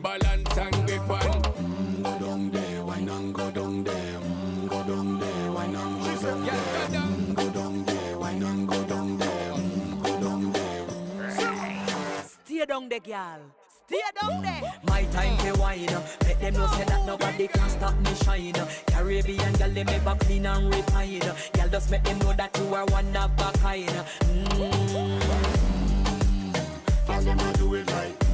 balance and grip on. Go down there, wine and go down there. Go down there, wine and go down there. Go down there, wine and go down there. Go down there. Stay down there, girl. Stay down there. My time to wine. Let them know say that nobody can stop me shine. Caribbean girl, they make up clean and refine. Girl, just make them know that you are one of a kind. Girl, them a do it right.